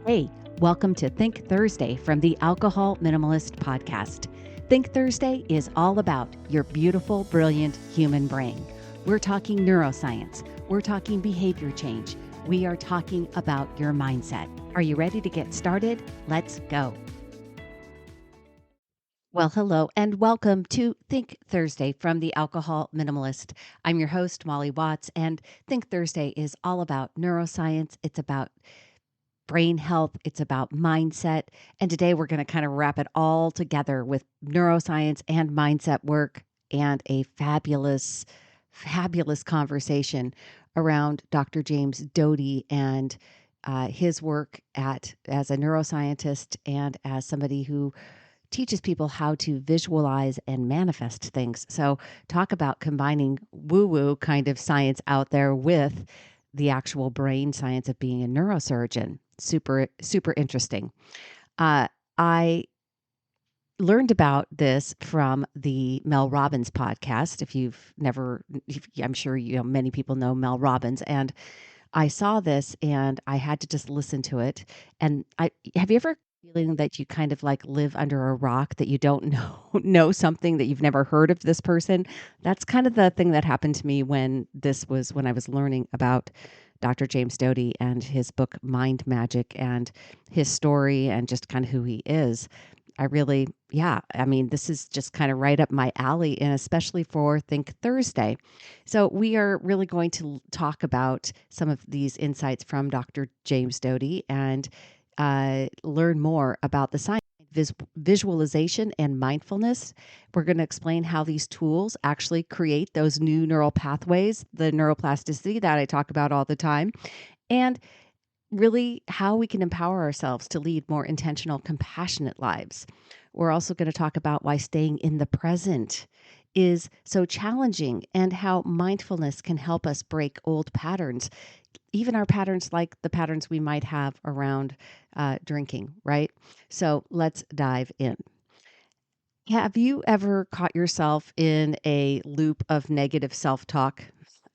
Hey, welcome to Think Thursday from the Alcohol Minimalist Podcast. Think Thursday is all about your beautiful, brilliant human brain. We're talking neuroscience. We're talking behavior change. We are talking about your mindset. Are you ready to get started? Let's go. Well, hello and welcome to Think Thursday from the Alcohol Minimalist. I'm your host, Molly Watts, and Think Thursday is all about neuroscience. It's about brain health. It's about mindset. And today we're going to kind of wrap it all together with neuroscience and mindset work and a fabulous, fabulous conversation around Dr. James Doty and his work as a neuroscientist and as somebody who teaches people how to visualize and manifest things. So talk about combining woo-woo kind of science out there with the actual brain science of being a neurosurgeon. Super, super interesting. I learned about this from the Mel Robbins podcast. I'm sure many people know Mel Robbins, and I saw this and I had to just listen to it. And have you ever feeling that you kind of like live under a rock, that you don't know something, that you've never heard of this person? That's kind of the thing that happened to me when I was learning about Dr. James Doty and his book Mind Magic and his story and just kind of who he is. This is just kind of right up my alley, and especially for Think Thursday. So we are really going to talk about some of these insights from Dr. James Doty and learn more about the science, visualization, and mindfulness. We're going to explain how these tools actually create those new neural pathways, the neuroplasticity that I talk about all the time, and really how we can empower ourselves to lead more intentional, compassionate lives. We're also going to talk about why staying in the present is so challenging and how mindfulness can help us break old patterns, even our patterns like the patterns we might have around drinking, right? So let's dive in. Have you ever caught yourself in a loop of negative self-talk?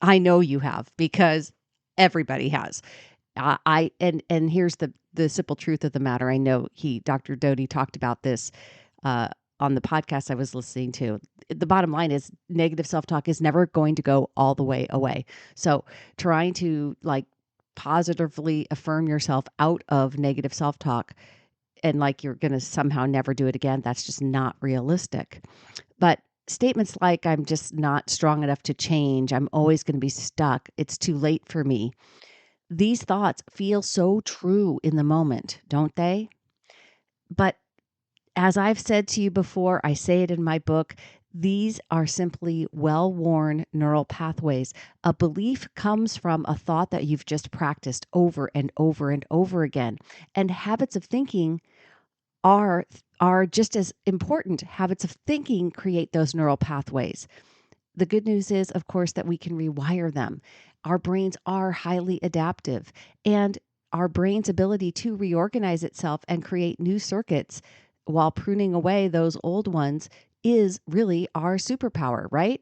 I know you have, because everybody has. And here's the simple truth of the matter. I know Dr. Doty talked about this on the podcast I was listening to. The bottom line is negative self-talk is never going to go all the way away. So trying to positively affirm yourself out of negative self-talk and like you're going to somehow never do it again, that's just not realistic. But statements like, I'm just not strong enough to change, I'm always going to be stuck, it's too late for me, these thoughts feel so true in the moment, don't they? But as I've said to you before, I say it in my book, these are simply well-worn neural pathways. A belief comes from a thought that you've just practiced over and over and over again. And habits of thinking are just as important. Habits of thinking create those neural pathways. The good news is, of course, that we can rewire them. Our brains are highly adaptive, and our brain's ability to reorganize itself and create new circuits while pruning away those old ones is really our superpower, right?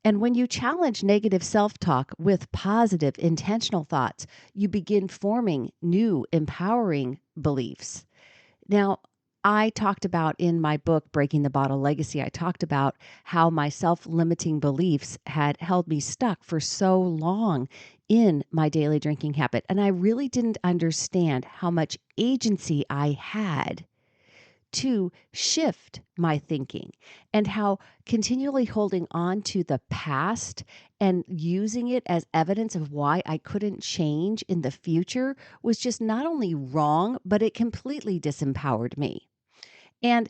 And when you challenge negative self-talk with positive, intentional thoughts, you begin forming new, empowering beliefs. Now, I talked about in my book, Breaking the Bottle Legacy, I talked about how my self-limiting beliefs had held me stuck for so long in my daily drinking habit. And I really didn't understand how much agency I had to shift my thinking, and how continually holding on to the past and using it as evidence of why I couldn't change in the future was just not only wrong, but it completely disempowered me. And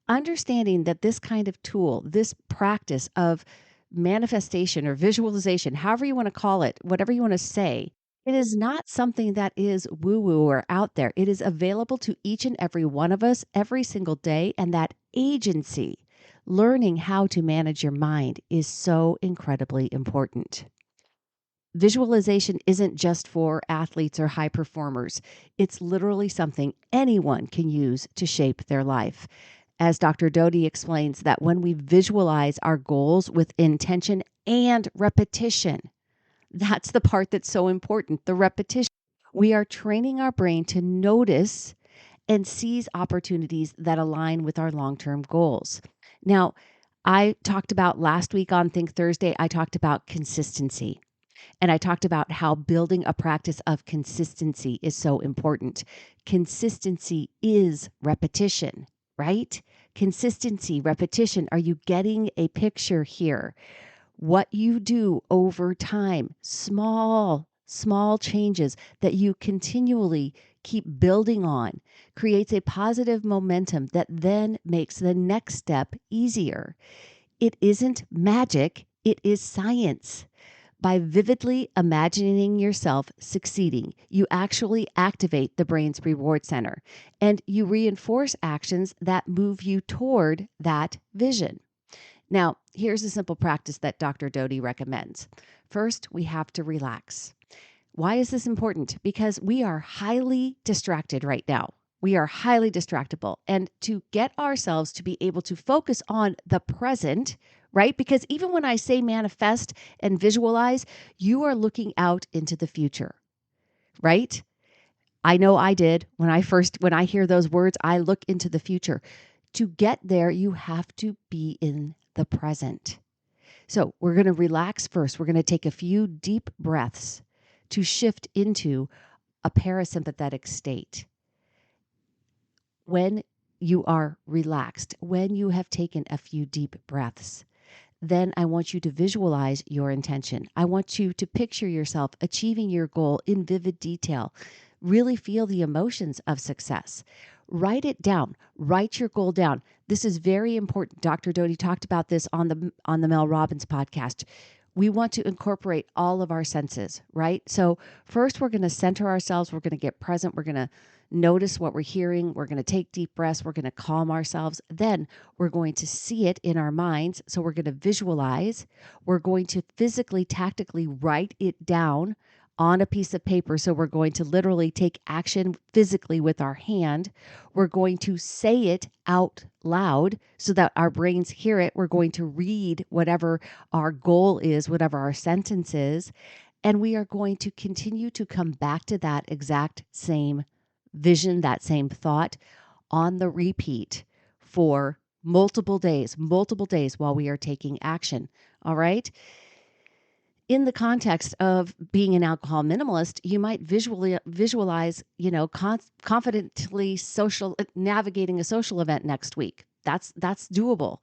understanding that this kind of tool, this practice of manifestation or visualization, however you want to call it, whatever you want to say, it is not something that is woo-woo or out there. It is available to each and every one of us every single day. And that agency, learning how to manage your mind, is so incredibly important. Visualization isn't just for athletes or high performers. It's literally something anyone can use to shape their life. As Dr. Doty explains, that when we visualize our goals with intention and repetition, that's the part that's so important, the repetition. We are training our brain to notice and seize opportunities that align with our long-term goals. Now, I talked about last week on Think Thursday, I talked about consistency. And I talked about how building a practice of consistency is so important. Consistency is repetition, right? Consistency, repetition. Are you getting a picture here? What you do over time, small changes that you continually keep building on, creates a positive momentum that then makes the next step easier. It isn't magic, it is science. By vividly imagining yourself succeeding, you actually activate the brain's reward center and you reinforce actions that move you toward that vision. Now, here's a simple practice that Dr. Doty recommends. First, we have to relax. Why is this important? Because we are highly distracted right now. We are highly distractible. And to get ourselves to be able to focus on the present, right? Because even when I say manifest and visualize, you are looking out into the future, right? I know I did. When I hear those words, I look into the future. To get there, you have to be in the present. So we're going to relax first. We're going to take a few deep breaths to shift into a parasympathetic state. When you are relaxed, when you have taken a few deep breaths, then I want you to visualize your intention. I want you to picture yourself achieving your goal in vivid detail. Really feel the emotions of success. Write it down. Write your goal down. This is very important. Dr. Doty talked about this on the Mel Robbins podcast. We want to incorporate all of our senses, right? So first we're going to center ourselves. We're going to get present. We're going to notice what we're hearing. We're going to take deep breaths. We're going to calm ourselves. Then we're going to see it in our minds. So we're going to visualize. We're going to physically, tactically write it down on a piece of paper. So we're going to literally take action physically with our hand. We're going to say it out loud so that our brains hear it. We're going to read whatever our goal is, whatever our sentence is, and we are going to continue to come back to that exact same vision, that same thought on the repeat for multiple days while we are taking action. All right. In the context of being an alcohol minimalist, you might visualize, confidently navigating a social event next week. That's doable.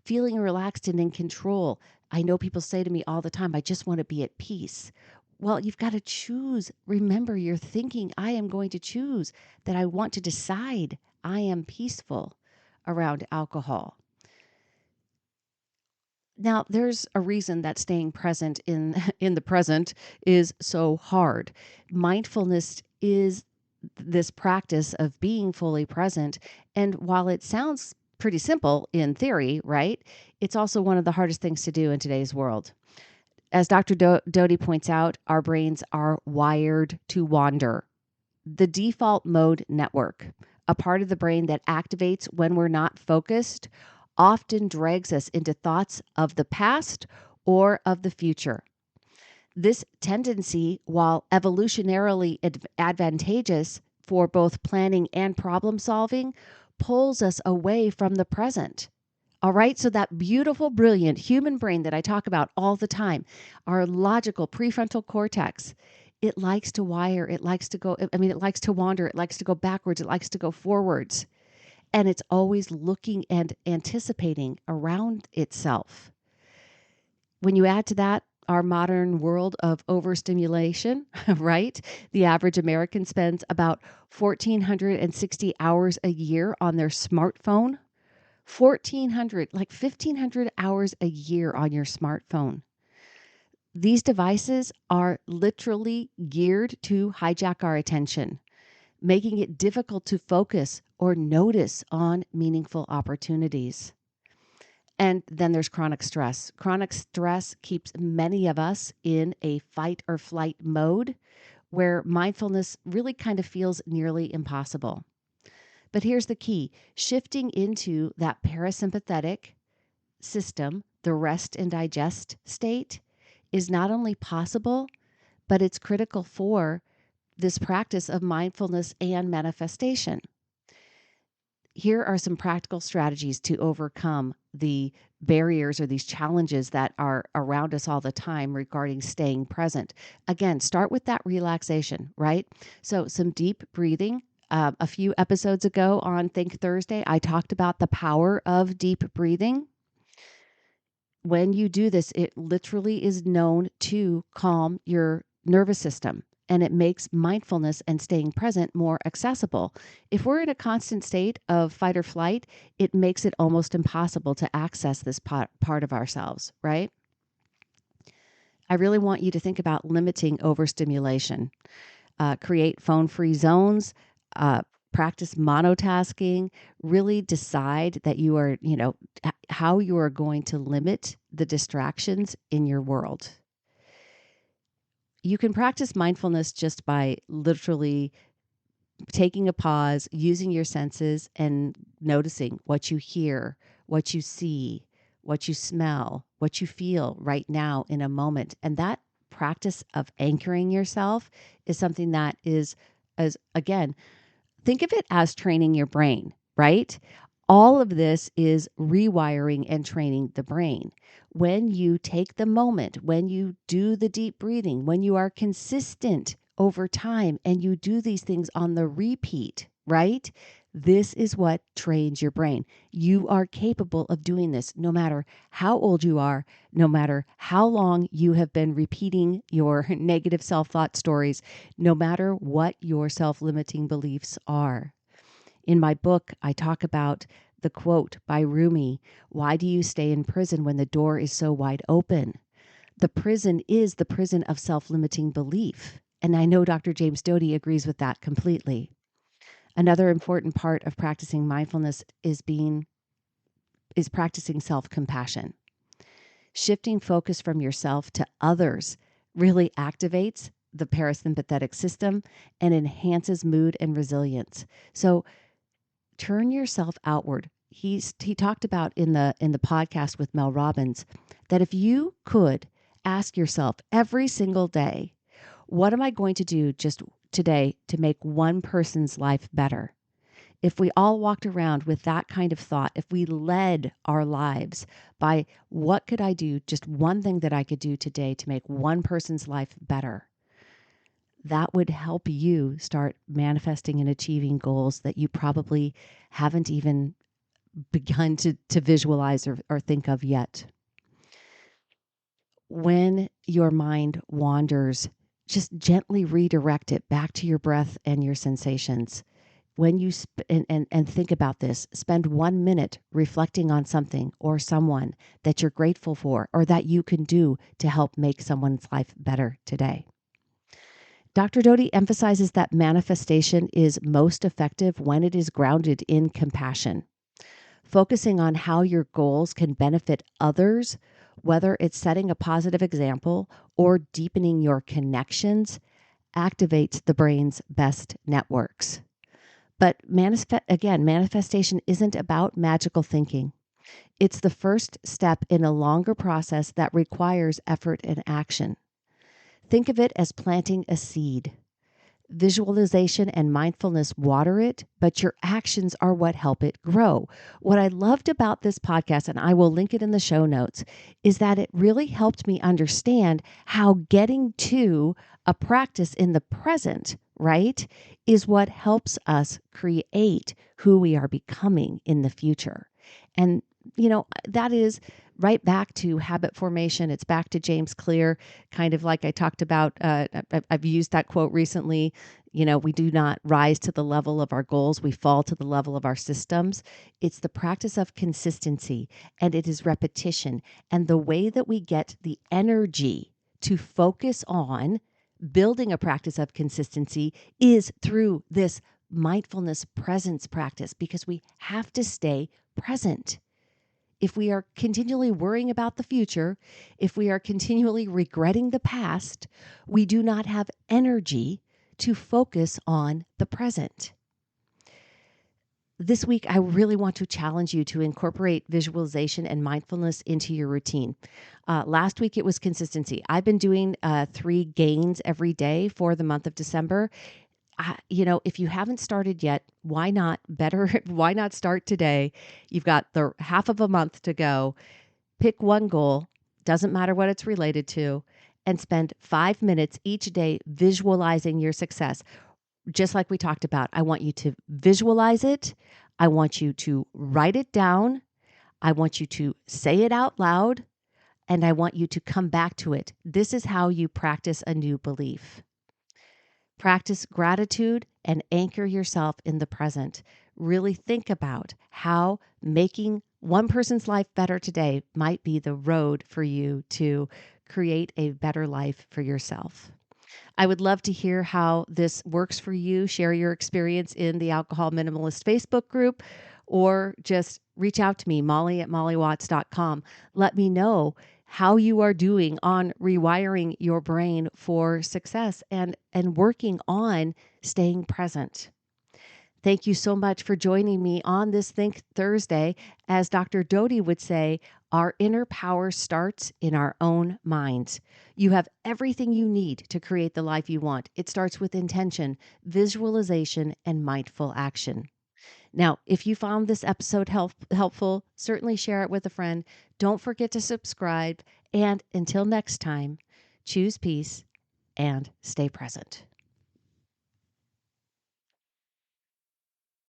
Feeling relaxed and in control. I know people say to me all the time, I just want to be at peace. Well, you've got to choose. Remember, you're thinking, I am going to choose that I want to decide I am peaceful around alcohol. Now, there's a reason that staying present in the present is so hard. Mindfulness is this practice of being fully present. And while it sounds pretty simple in theory, right? It's also one of the hardest things to do in today's world. As Dr. Doty points out, our brains are wired to wander. The default mode network, a part of the brain that activates when we're not focused, often drags us into thoughts of the past or of the future. This tendency, while evolutionarily advantageous for both planning and problem solving, pulls us away from the present. All right, so that beautiful, brilliant human brain that I talk about all the time, our logical prefrontal cortex, it likes to wire, it likes to wander, it likes to go backwards, it likes to go forwards. And it's always looking and anticipating around itself. When you add to that our modern world of overstimulation, right? The average American spends about 1,460 hours a year on their smartphone. 1,500 hours a year on your smartphone. These devices are literally geared to hijack our attention, making it difficult to focus or notice on meaningful opportunities. And then there's chronic stress. Chronic stress keeps many of us in a fight or flight mode where mindfulness really kind of feels nearly impossible. But here's the key. Shifting into that parasympathetic system, the rest and digest state, is not only possible, but it's critical for this practice of mindfulness and manifestation. Here are some practical strategies to overcome the barriers or these challenges that are around us all the time regarding staying present. Again, start with that relaxation, right? So, some deep breathing. A few episodes ago on Think Thursday, I talked about the power of deep breathing. When you do this, it literally is known to calm your nervous system, and it makes mindfulness and staying present more accessible. If we're in a constant state of fight or flight, it makes it almost impossible to access this part of ourselves, right? I really want you to think about limiting overstimulation. Create phone-free zones, uh, practice monotasking, really decide that you are, how you are going to limit the distractions in your world. You can practice mindfulness just by literally taking a pause, using your senses, and noticing what you hear, what you see, what you smell, what you feel right now in a moment. And that practice of anchoring yourself is something that is, as again, think of it as training your brain, right? All of this is rewiring and training the brain. When you take the moment, when you do the deep breathing, when you are consistent over time and you do these things on the repeat, right? This is what trains your brain. You are capable of doing this no matter how old you are, no matter how long you have been repeating your negative self-thought stories, no matter what your self-limiting beliefs are. In my book, I talk about the quote by Rumi, "Why do you stay in prison when the door is so wide open?" The prison is the prison of self-limiting belief. And I know Dr. James Doty agrees with that completely. Another important part of practicing mindfulness is practicing self-compassion. Shifting focus from yourself to others really activates the parasympathetic system and enhances mood and resilience. So turn yourself outward. He talked about in the podcast with Mel Robbins that if you could ask yourself every single day, what am I going to do just today to make one person's life better? If we all walked around with that kind of thought, if we led our lives by what could I do, just one thing that I could do today to make one person's life better, that would help you start manifesting and achieving goals that you probably haven't even begun to visualize or think of yet. When your mind wanders, just gently redirect it back to your breath and your sensations. When you and think about this, spend 1 minute reflecting on something or someone that you're grateful for or that you can do to help make someone's life better today. Dr. Doty emphasizes that manifestation is most effective when it is grounded in compassion. Focusing on how your goals can benefit others, whether it's setting a positive example or deepening your connections, activates the brain's best networks. But manifestation isn't about magical thinking. It's the first step in a longer process that requires effort and action. Think of it as planting a seed. Visualization and mindfulness water it, but your actions are what help it grow. What I loved about this podcast, and I will link it in the show notes, is that it really helped me understand how getting to a practice in the present, right, is what helps us create who we are becoming in the future. And, that is right back to habit formation. It's back to James Clear, kind of like I talked about. I've used that quote recently. We do not rise to the level of our goals. We fall to the level of our systems. It's the practice of consistency, and it is repetition. And the way that we get the energy to focus on building a practice of consistency is through this mindfulness presence practice, because we have to stay present. If we are continually worrying about the future, if we are continually regretting the past, we do not have energy to focus on the present. this week, I really want to challenge you to incorporate visualization and mindfulness into your routine. Last week, it was consistency. I've been doing 3 gains every day for the month of December. If you haven't started yet, why not? Why not start today? You've got the half of a month to go. Pick one goal, doesn't matter what it's related to, and spend 5 minutes each day visualizing your success. Just like we talked about, I want you to visualize it. I want you to write it down. I want you to say it out loud, and I want you to come back to it. This is how you practice a new belief. Practice gratitude and anchor yourself in the present. Really think about how making one person's life better today might be the road for you to create a better life for yourself. I would love to hear how this works for you. Share your experience in the Alcohol Minimalist Facebook group, or just reach out to me, molly@mollywatts.com. Let me know how you are doing on rewiring your brain for success and working on staying present. Thank you so much for joining me on this Think Thursday. As Dr. Doty would say, our inner power starts in our own minds. You have everything you need to create the life you want. It starts with intention, visualization, and mindful action. Now, if you found this episode helpful, certainly share it with a friend. Don't forget to subscribe. And until next time, choose peace and stay present.